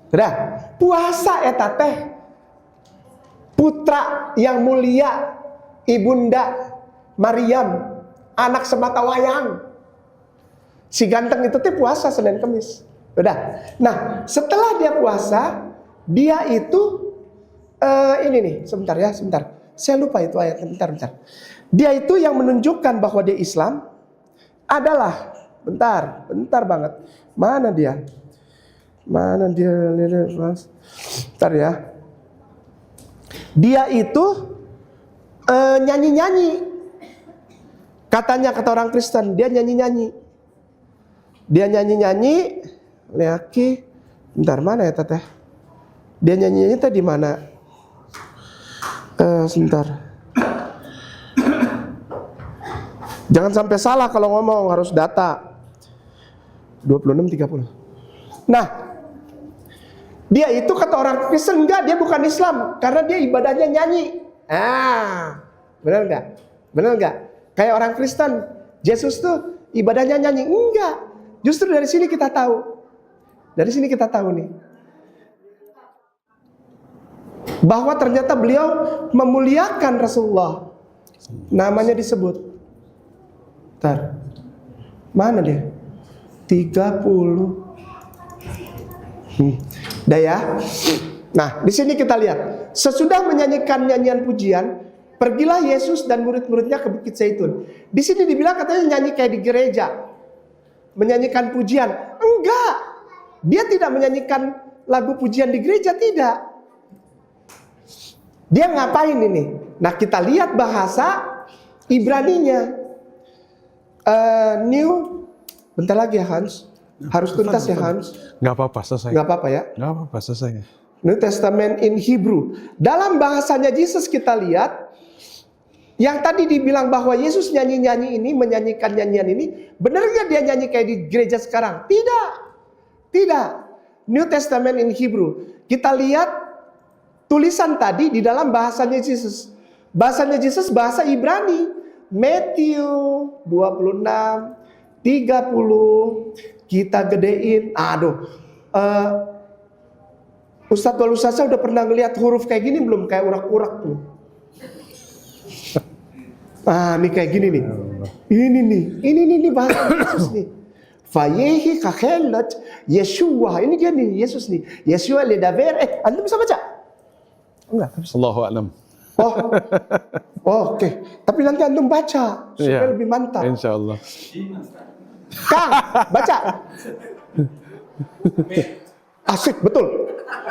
Udah, puasa eta teh putra yang mulia Ibunda Maryam, anak sematawayang. Si ganteng itu teh puasa Senin Kemis. Udah. Nah, setelah dia puasa, dia itu ini nih, sebentar ya, sebentar. Saya lupa itu ayatnya, bentar. Dia itu yang menunjukkan bahwa dia Islam adalah bentar banget. Mana dia? Bentar ya. Dia itu nyanyi-nyanyi. Katanya kata orang Kristen, dia nyanyi-nyanyi. Dia nyanyi-nyanyi, liaki. Bentar, mana ya teteh? Dia nyanyi-nyanyi tadi mana? Sebentar. Jangan sampai salah kalau ngomong, harus data. 26-30. Nah, dia itu kata orang Kristen, enggak, dia bukan Islam karena dia ibadahnya nyanyi. Benar enggak? Benar enggak? Kayak orang Kristen, Yesus tuh ibadahnya nyanyi. Enggak. Justru dari sini kita tahu. Dari sini kita tahu nih. Bahwa ternyata beliau memuliakan Rasulullah. Namanya disebut. Bentar. Mana dia? 30. Dah ya. Nah, di sini kita lihat. Sesudah menyanyikan nyanyian pujian, pergilah Yesus dan murid-muridnya ke Bukit Zaitun. Di sini dibilang katanya nyanyi kayak di gereja. Menyanyikan pujian. Enggak. Dia tidak menyanyikan lagu pujian di gereja, tidak. Dia ngapain ini? Nah, kita lihat bahasa Ibraninya. Bentar lagi ya Hans. Harus tuntas ya Hans. Nggak apa-apa, selesai. Nggak apa-apa ya. Nggak apa-apa, selesai. New Testament in Hebrew. Dalam bahasanya Yesus kita lihat, yang tadi dibilang bahwa Yesus nyanyi-nyanyi ini, menyanyikan nyanyian ini, benar nggak dia nyanyi kayak di gereja sekarang? Tidak. Tidak. New Testament in Hebrew. Kita lihat tulisan tadi di dalam bahasanya Yesus. Bahasanya Yesus bahasa Ibrani. Matthew 26, 30. Kita gedein. Ustadz Walusasa udah pernah ngeliat huruf kayak gini belum? Kayak urak-urak tuh. Ini kayak gini nih. Ini nih bahasa Yesus nih. Fayehi kachelat Yeshua. Ini dia nih Yesus nih. Yeshua le daver. Antum bisa baca? Enggak. Allahu a'lam. Oke. Tapi nanti antum baca supaya lebih mantap. Insyaallah. Kang, baca. Asik, betul.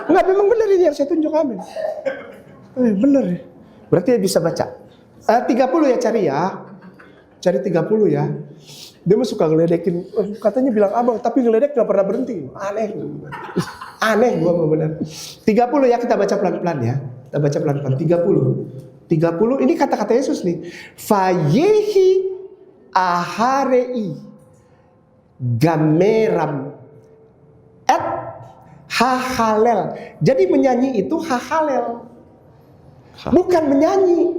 Enggak, memang benar ini yang saya tunjuk, amin. Benar ya. Berarti dia bisa baca. 30 ya cari ya. Cari 30 ya. Dia mah suka ngeledekin, katanya bilang abang, tapi ngeledek gak pernah berhenti. Aneh. Aneh gua mah benar. 30 ya, kita baca pelan-pelan ya. Kita baca pelan-pelan. 30, ini kata-kata Yesus nih. Fayehi aharei gameram et hahalel. Jadi menyanyi itu hahalel, bukan menyanyi.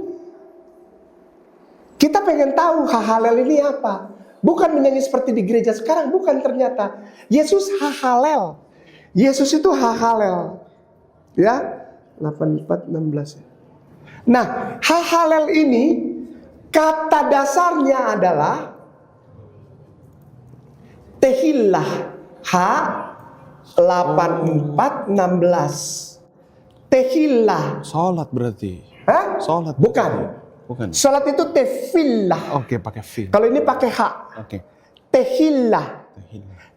Kita pengen tahu hahalel ini apa. Bukan menyanyi seperti di gereja sekarang, bukan ternyata. Yesus hahalel. Yesus itu hahalel. Ya, 84:16. Nah, hahalel ini kata dasarnya adalah tehillah. H84:16. Tehillah. Sholat berarti. Hah? Sholat. Bukan. Bukan. Salat itu tefillah. Oke, pakai V. Kalau ini pakai H. Oke. Tehillah.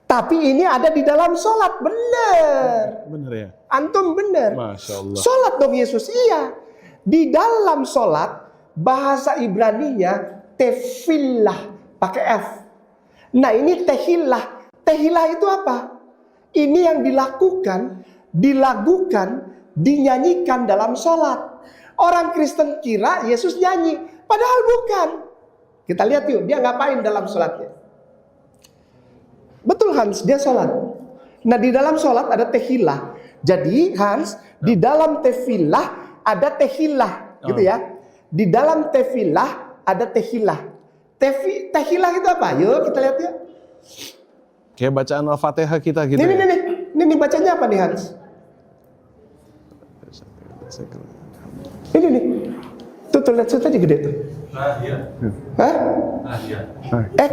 Tapi ini ada di dalam salat, benar. Bener ya? Antum benar. Masya Allah. Salat dong Yesus, iya. Di dalam salat bahasa Ibraninya tefillah pakai F. Nah, ini tehillah. Tehillah itu apa? Ini yang dilakukan, dinyanyikan dalam salat. Orang Kristen kira Yesus nyanyi, padahal bukan. Kita lihat yuk, dia ngapain dalam sholatnya. Betul Hans, dia sholat. Nah, di dalam sholat ada tehillah. Jadi Hans, di dalam tefillah ada tehillah, gitu ya. Di dalam tefillah ada tehillah. Tehillah itu apa? Yuk kita lihat yuk. Kayak bacaan Al-Fatihah kita gitu. Ini bacanya apa nih Hans? Ini nih. Tuh lihat aja gede tuh. Tahiyat. Hah? Tahiyat.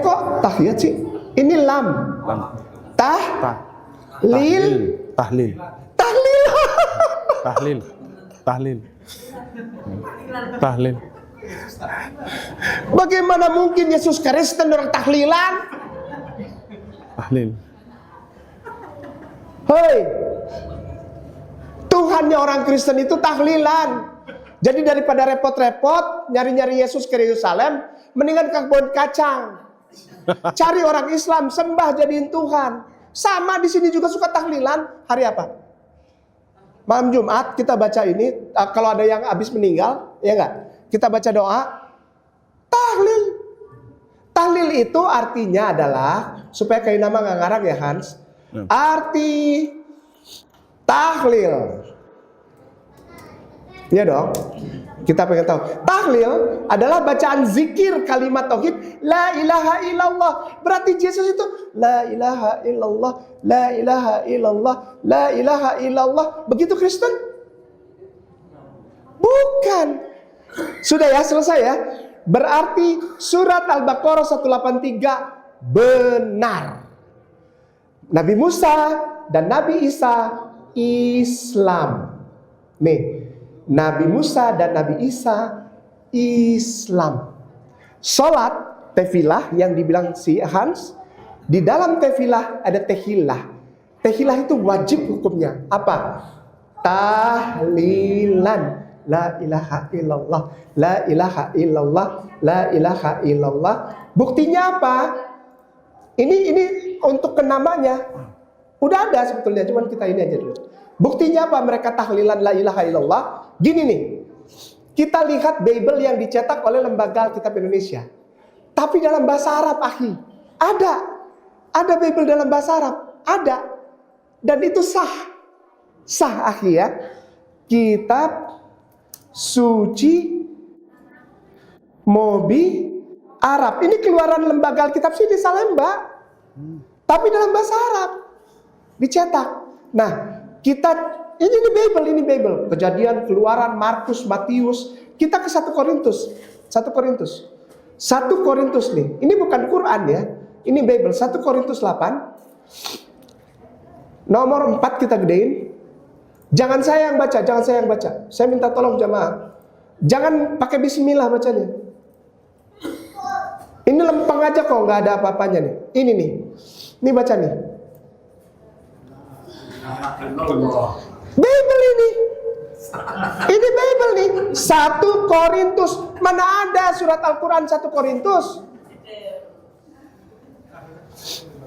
Kok tahiyat sih? Ini lam. Tahlil. Tahlil. Tahlil. Tahlil. Tahlil. Tahlil. Bagaimana mungkin Yesus Kristen orang tahlilan? Tahlil. Hei, Tuhannya orang Kristen itu tahlilan. Jadi daripada repot-repot nyari-nyari Yesus ke Yerusalem, mendingan ke kebun kacang. Cari orang Islam, sembah jadiin Tuhan. Sama di sini juga suka tahlilan. Hari apa? Malam Jumat kita baca ini. Kalau ada yang habis meninggal, ya enggak? Kita baca doa. Tahlil. Tahlil itu artinya adalah, supaya kayak nama nggak ngarang ya Hans. Arti tahlil. Iya dong. Kita pengen tahu. Tahlil adalah bacaan zikir kalimat tauhid la ilaha illallah. Berarti Yesus itu la ilaha illallah, la ilaha illallah, la ilaha illallah. Begitu Kristen? Bukan. Sudah ya, selesai ya. Berarti surat Al-Baqarah 183 benar. Nabi Musa dan Nabi Isa Islam. Nih, Nabi Musa dan Nabi Isa Islam. Salat tefilah yang dibilang si Hans, di dalam tefilah ada tehillah. Tehillah itu wajib hukumnya. Apa? Tahlilan. La ilaha illallah, la ilaha illallah, la ilaha illallah. Buktinya apa? Ini untuk kenamanya. Udah ada sebetulnya, cuman kita ini aja dulu. Buktinya apa mereka tahlilan la ilaha illallah? Gini nih, kita lihat Bible yang dicetak oleh Lembaga Alkitab Indonesia. Tapi dalam bahasa Arab, akhi. Ada Bible dalam bahasa Arab. Ada. Dan itu sah. Sah, akhi ya. Kitab suci Mobi Arab. Ini keluaran Lembaga Alkitab sih di Salemba. Tapi dalam bahasa Arab. Dicetak. Nah, kita ini Bible, Kejadian, Keluaran, Markus, Matius. Kita ke 1 Korintus. 1 Korintus nih. Ini bukan Quran ya. Ini Bible. 1 Korintus 8. Nomor 4 kita gedein. Jangan saya yang baca, Saya minta tolong jamaah. Jangan pakai bismillah bacanya. Ini lempeng aja kok, nggak ada apa-apanya nih. Ini nih. Ini baca nih. Bible ini. Ini Bible nih. 1 Korintus. Mana ada surat Al-Quran 1 Korintus?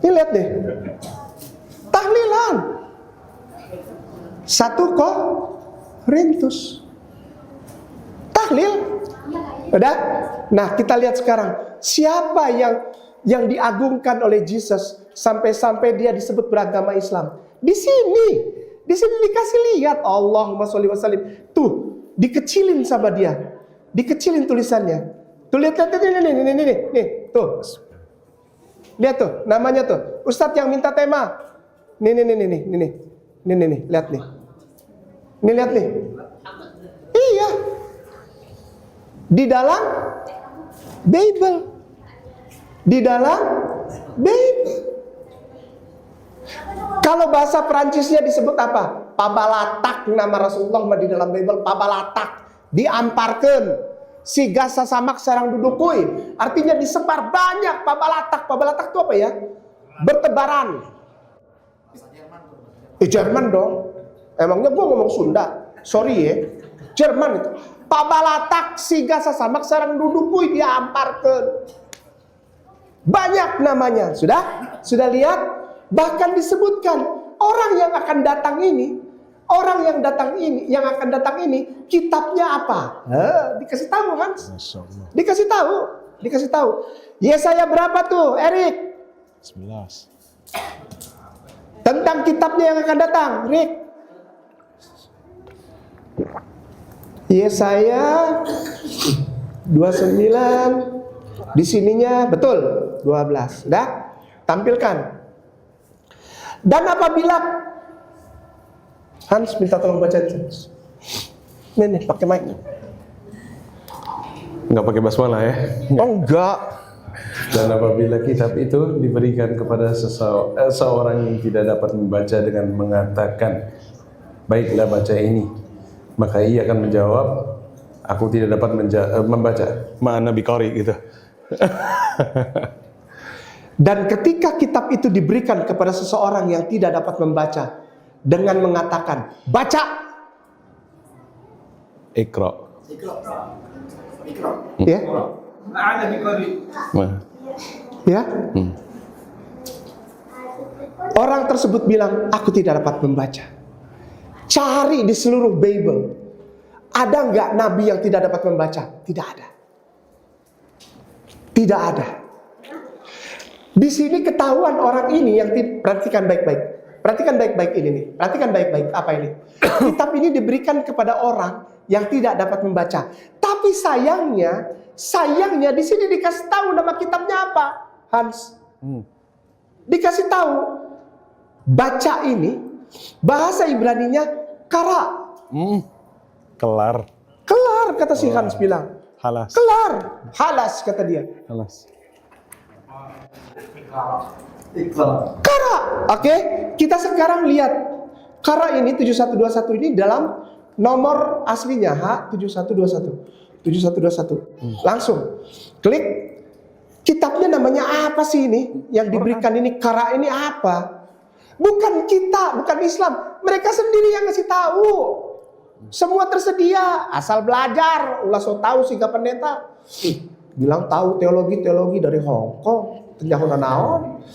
Ini lihat nih. Tahlilan. 1 Korintus. Tahlil. Udah? Nah, kita lihat sekarang. Siapa yang diagungkan oleh Yesus sampai-sampai dia disebut beragama Islam? Di sini. Di sini dikasih lihat. Allahumma sholli wa sallim. Tuh, dikecilin sama dia. Dikecilin tulisannya. Tuh lihat nih, tuh. Lihat tuh, namanya tuh. Ustadz yang minta tema. Nih, lihat nih. Nih lihat nih. Iya. Di dalam Bible. Di dalam Bible. Kalau bahasa Perancisnya disebut apa? Pabalatak, nama Rasulullah di dalam Bible. Pabalatak. Diamparkan. Si gasa samak sarang dudukui. Artinya disebar banyak. Pabalatak. Pabalatak itu apa ya? Bertebaran. Jerman dong. Emangnya gue ngomong Sunda? Sorry ya. Jerman itu. Pabalatak si gasa samak sarang dudukui. Diamparkan. Banyak namanya. Sudah lihat? Bahkan disebutkan orang yang akan datang ini. Orang yang akan datang ini, kitabnya apa? Dikasih tahu kan? Dikasih tahu. Yesaya berapa tuh, Erik? 11. Tentang kitabnya yang akan datang, Rick. Yesaya 29. Di sininya betul 12. Dah, tampilkan. Dan apabila Hans minta tolong baca itu. Nih, pakai mic. Nggak pakai basmalah ya? Oh enggak. Dan apabila kitab itu diberikan kepada seseorang yang tidak dapat membaca dengan mengatakan, baiklah baca ini, maka ia akan menjawab, aku tidak dapat membaca. Mana bikori gitu. Dan ketika kitab itu diberikan kepada seseorang yang tidak dapat membaca dengan mengatakan, baca. Iqra. Ya. Ya. Orang tersebut bilang, aku tidak dapat membaca. Cari di seluruh Bible. Ada nggak nabi yang tidak dapat membaca? Tidak ada. Tidak ada. Di sini ketahuan orang ini yang perhatikan baik-baik. Perhatikan baik-baik ini nih. Perhatikan baik-baik apa ini. Kitab ini diberikan kepada orang yang tidak dapat membaca. Tapi sayangnya di sini dikasih tahu nama kitabnya apa, Hans. Dikasih tahu. Baca ini bahasa Ibraninya kara. Kelar. Kelar kata si Hans bilang. Halas. Kelar. Halas kata dia. Halas. Kara. Oke, kita sekarang lihat kara ini 7121 ini dalam nomor aslinya H7121. 7121. Langsung klik. Kitabnya namanya apa sih ini? Yang diberikan ini kara ini apa? Bukan kita, bukan Islam. Mereka sendiri yang ngasih tahu. Semua tersedia, asal belajar. Ulah so tahu sih gak pendeta. Bilang tahu teologi dari Hong Kong. Terjahun naon.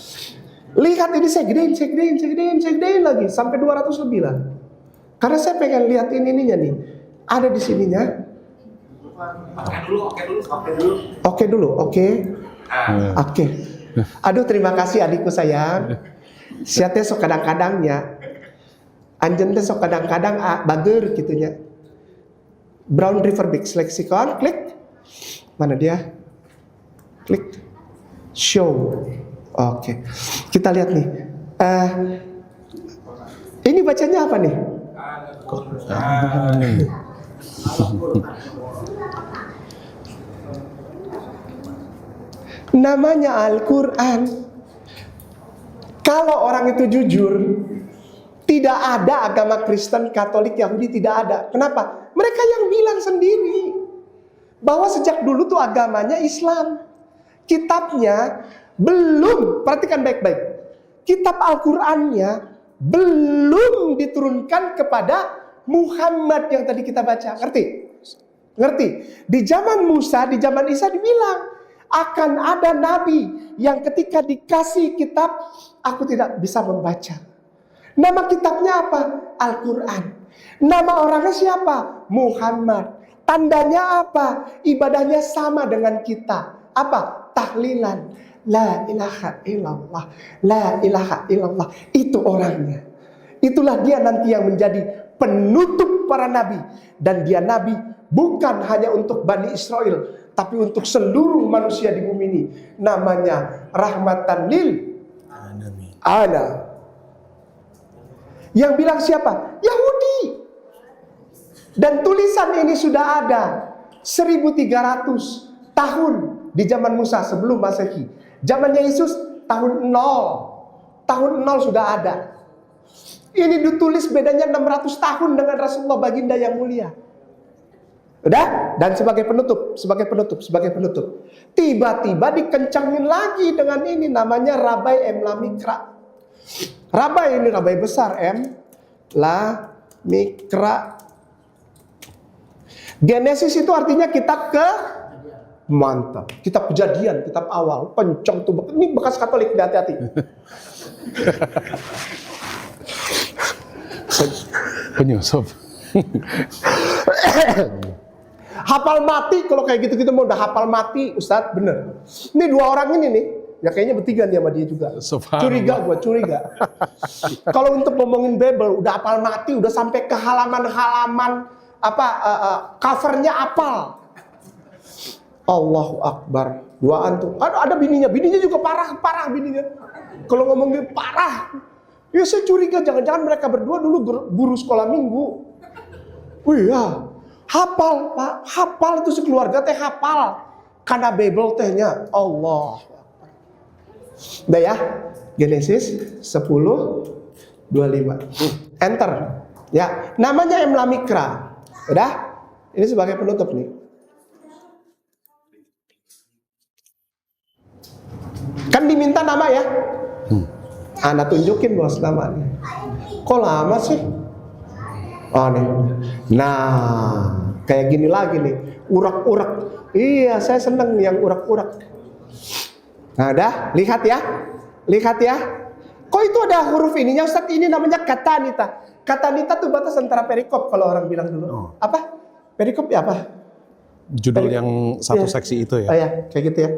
Lihat ini saya gedein lagi sampai 200 lebih lah. Karena saya pengen lihat ininya nih. Ada di sininya. Oke dulu. Aduh, terima kasih adikku sayang. Siate sok kadang-kadangnya. Anjen teh sok kadang-kadang bager gitunya. Brown River Big Lexicon, klik. Mana dia? Klik. Show. Oke. Kita lihat nih. Ini bacanya apa nih? Namanya Al-Quran. Kalau orang itu jujur, tidak ada agama Kristen, Katolik, Yahudi, tidak ada. Kenapa? Mereka yang bilang sendiri bahwa sejak dulu tuh agamanya Islam. Kitabnya belum, perhatikan baik-baik. Kitab Al-Qurannya belum diturunkan kepada Muhammad yang tadi kita baca. Ngerti? Di zaman Musa, di zaman Isa dibilang akan ada nabi yang ketika dikasih kitab, aku tidak bisa membaca. Nama kitabnya apa? Al-Quran. Nama orangnya siapa? Muhammad. Tandanya apa? Ibadahnya sama dengan kita. Apa? Tahlilan. La ilaha illallah. La ilaha illallah. Itu orangnya. Itulah dia nanti yang menjadi penutup para nabi. Dan dia nabi bukan hanya untuk Bani Israel, tapi untuk seluruh manusia di bumi ini. Namanya rahmatan lil alamin. Yang bilang siapa? Yahudi. Dan tulisan ini sudah ada 1300 tahun di zaman Musa sebelum Masehi. Zamannya Yesus tahun 0. Tahun 0 sudah ada. Ini ditulis bedanya 600 tahun dengan Rasulullah baginda yang mulia. Udah? Dan sebagai penutup. Tiba-tiba dikencangin lagi dengan ini namanya Rabai M. Lamikra. Rabai ini rabai besar M. Lamikra. Genesis itu artinya kitab ke mantap. Kitab kejadian, kitab awal. Kencang tuh. Ini bekas Katolik, hati-hati. Penyusup. Hafal mati, kalau kayak gitu-gitu mau udah hafal mati, Ustadz, bener. Ini dua orang ini nih, ya kayaknya bertiga nih sama dia juga. Curiga. Kalau untuk ngomongin Bible, udah hafal mati, udah sampai ke halaman-halaman covernya apal. Allahu Akbar. Duaan tuh. Ada bininya juga parah bininya. Kalau ngomongin parah, ya saya curiga jangan-jangan mereka berdua dulu guru sekolah minggu. Wih ya, hafal Pak, hafal itu sekeluarga teh hafal. Karena Bible tehnya Allah. Udah ya, Genesis 10:25. Enter. Ya, namanya M. Lamikra. Udah? Ini sebagai penutup nih. Kan diminta nama ya? Anda tunjukin bos namanya. Kok lama sih? Oh nih. Nah, kayak gini lagi nih. Urak-urak. Iya, saya seneng yang urak-urak. Nah, dah, lihat ya. Kok itu ada huruf ininya Ustaz? Ini namanya katanita. Katanita tuh batas antara perikop kalau orang bilang dulu. Apa? Perikop ya apa? Judul yang satu seksi itu ya. Oh ya, kayak gitu ya.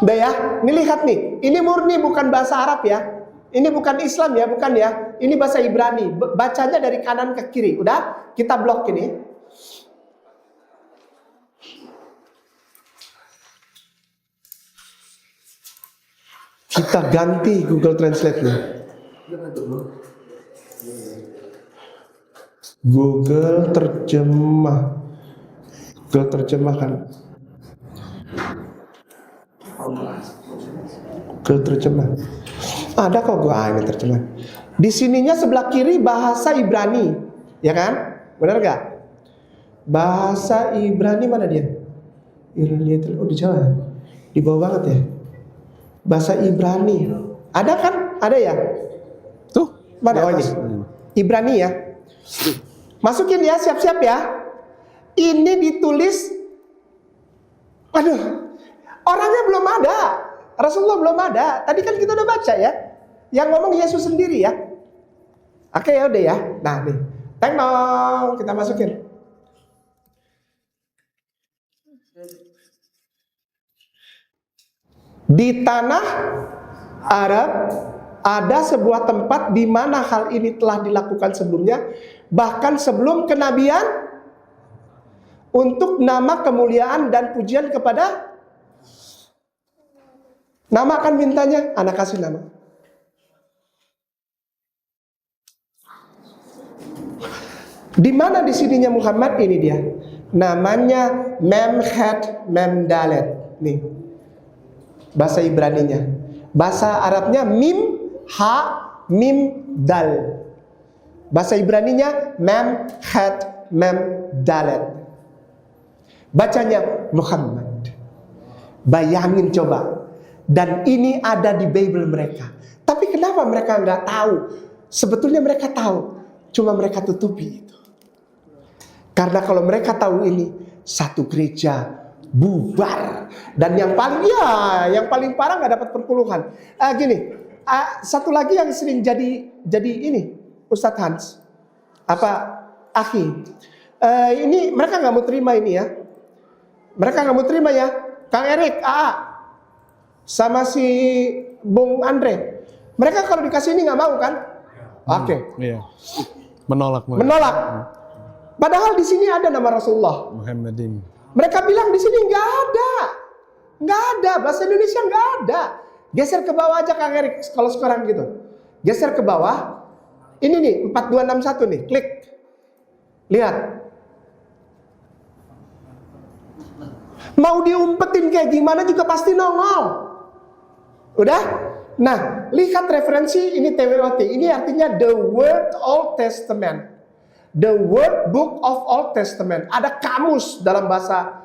Udah ya, ini lihat nih. Ini murni bukan bahasa Arab ya. Ini bukan Islam ya, bukan ya. Ini bahasa Ibrani. Bacanya dari kanan ke kiri. Udah, kita blok ini. Kita ganti Google Translate nih. Google terjemahkan. Google terjemah. Ada kok ini terjemah. Di sininya sebelah kiri bahasa Ibrani, ya kan? Benar gak? Bahasa Ibrani mana dia? Oh di Jawa, di bawah banget ya. Bahasa Ibrani. Ada kan? Ada ya? Tuh, mana ini? Ibrani ya. Masukin ya, siap-siap ya. Ini ditulis. Aduh, orangnya belum ada. Rasulullah belum ada. Tadi kan kita udah baca ya. Yang ngomong Yesus sendiri ya. Oke ya udah ya. Nah nih, tengok kita masukin. Di tanah Arab ada sebuah tempat di mana hal ini telah dilakukan sebelumnya, bahkan sebelum kenabian, untuk nama kemuliaan dan pujian kepada. Nama akan mintanya, anak kasih nama. Di mana di sininya Muhammad? Ini dia. Namanya Memhet Memdalet. Nih. Bahasa Ibraninya. Bahasa Arabnya Mim Ha Mim Dal. Bahasa Ibraninya Memhet Memdalet. Bacanya Muhammad. Bayangin coba. Dan ini ada di Bible mereka. Tapi kenapa mereka nggak tahu? Sebetulnya mereka tahu, cuma mereka tutupi itu. Karena kalau mereka tahu ini, satu gereja bubar. Dan yang paling parah nggak dapat perpuluhan. Satu lagi yang sering jadi ini, Ustadz Hans, Akhi. Ini mereka nggak mau terima ini ya. Mereka nggak mau terima ya, Kang Erik, sama si Bung Andre. Mereka kalau dikasih ini nggak mau kan? Oke. Iya. Menolak. Padahal di sini ada nama Rasulullah. Muhammadin. Mereka bilang di sini nggak ada, bahasa Indonesia nggak ada. Geser ke bawah aja Kang Erik, kalau sekarang gitu. Geser ke bawah. Ini nih 4261 nih, klik. Lihat. Mau diumpetin kayak gimana juga pasti nongol. Udah? Nah, lihat referensi ini TWOT. Ini artinya The Word Old Testament. The Word Book of Old Testament. Ada kamus dalam bahasa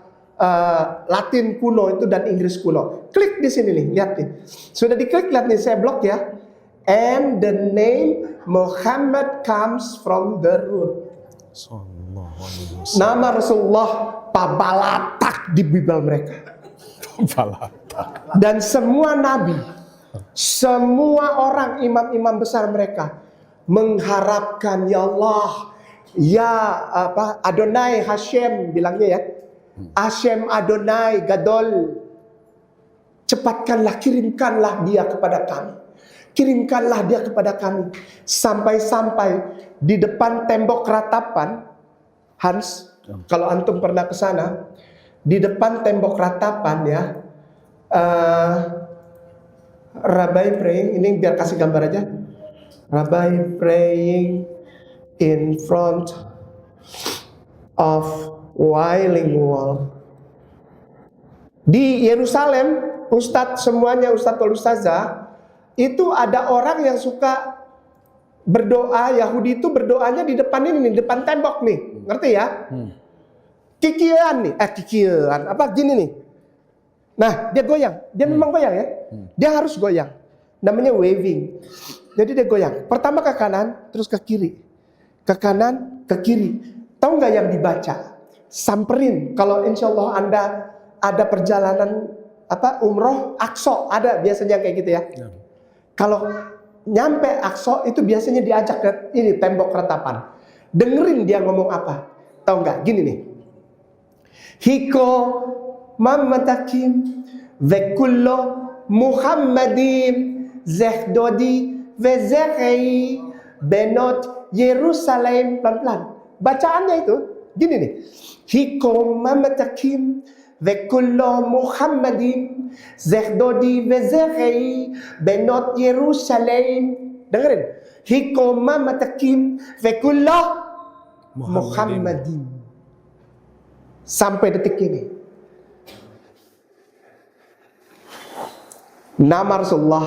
Latin kuno itu dan Inggris kuno. Klik di sini nih, lihat nih. Sudah diklik, lihat nih, saya blok ya. And the name Muhammad comes from the root. Nama Rasulullah pabalatak di Bible mereka. Dan semua nabi, semua orang imam-imam besar mereka mengharapkan, ya Allah, ya Adonai Hashem bilangnya ya, Hashem Adonai Gadol, cepatkanlah, kirimkanlah dia kepada kami. Kirimkanlah dia kepada kami. Sampai-sampai di depan tembok ratapan, Hans, kalau antum pernah ke sana, di depan tembok ratapan ya, Rabbi praying, ini biar kasih gambar aja. Rabbi praying in front of Wailing Wall. Di Yerusalem, Ustadz semuanya, Ustadz wal Ustazah, itu ada orang yang suka berdoa, Yahudi itu berdoanya di depan ini nih, depan tembok nih, ngerti ya? Kikian nih, kikian, gini nih. Nah, dia goyang, dia memang goyang ya, dia harus goyang, namanya waving. Jadi dia goyang, pertama ke kanan, terus ke kiri, ke kanan, ke kiri. Tahu nggak yang dibaca? Samperin, kalau insya Allah Anda ada perjalanan umroh, Aqsa, ada biasanya kayak gitu ya. Kalau nyampe Aqsa itu biasanya diajak ke ini tembok ratapan. Dengerin dia ngomong apa. Tahu nggak? Gini nih. Hiko mamatakim vekullo Muhammadim zehdodi vezekhi benot Yerusalem. Pelan-pelan. Bacaannya itu gini nih. Hiko mamatakim vekullo Muhammadim zehdodi vezekhi benot Yerusalem. Dengerin. Hiko mamatakim vekullo Muhammadim. Sampai detik ini. Nama Rasulullah,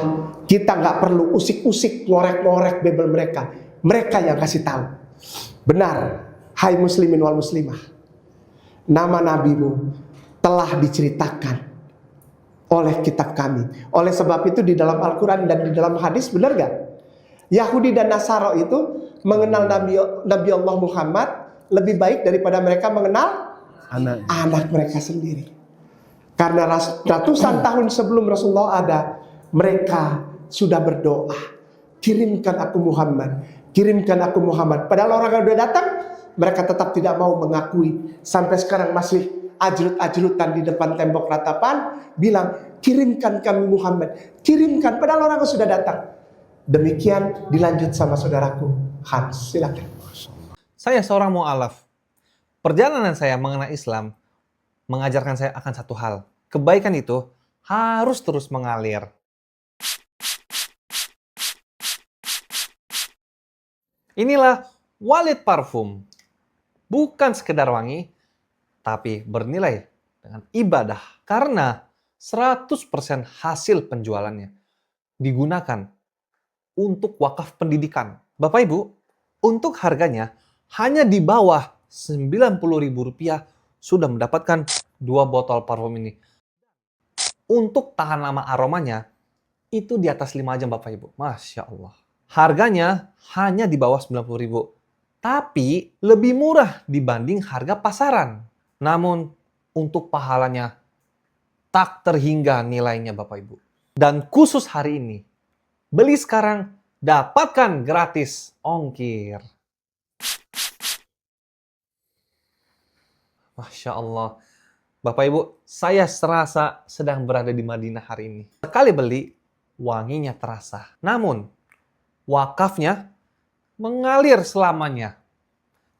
kita nggak perlu usik-usik, ngorek-ngorek Bible mereka. Mereka yang kasih tahu. Benar, hai muslimin wal muslimah. Nama nabimu telah diceritakan oleh kitab kami. Oleh sebab itu di dalam Al-Quran dan di dalam hadis, benar gak? Yahudi dan Nasara itu mengenal Nabi Allah Muhammad lebih baik daripada mereka mengenal anak mereka sendiri. Karena ratusan tahun sebelum Rasulullah ada, mereka sudah berdoa, kirimkan aku Muhammad, kirimkan aku Muhammad. Padahal orang yang sudah datang, mereka tetap tidak mau mengakui. Sampai sekarang masih ajrut-ajrutan di depan tembok ratapan, bilang, kirimkan kami Muhammad, kirimkan. Padahal orang yang sudah datang. Demikian dilanjut sama saudaraku Hans, silakan. Saya seorang mu'alaf. Perjalanan saya mengenal Islam mengajarkan saya akan satu hal. Kebaikan itu harus terus mengalir. Inilah Walid Parfum. Bukan sekedar wangi, tapi bernilai dengan ibadah. Karena 100% hasil penjualannya digunakan untuk wakaf pendidikan. Bapak Ibu, untuk harganya hanya di bawah Rp90.000 sudah mendapatkan 2 botol parfum ini. Untuk tahan lama aromanya, itu di atas 5 jam Bapak Ibu. Masya Allah. Harganya hanya di bawah Rp90.000. Tapi lebih murah dibanding harga pasaran. Namun, untuk pahalanya tak terhingga nilainya Bapak Ibu. Dan khusus hari ini, beli sekarang, dapatkan gratis ongkir. Masya Allah. Bapak Ibu, saya serasa sedang berada di Madinah hari ini. Sekali beli, wanginya terasa. Namun, wakafnya mengalir selamanya.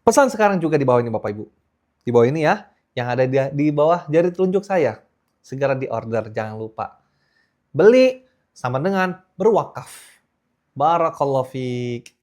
Pesan sekarang juga di bawah ini Bapak Ibu. Di bawah ini ya, yang ada di bawah jari telunjuk saya. Segera di order, jangan lupa. Beli sama dengan berwakaf. Barakallahu fiik.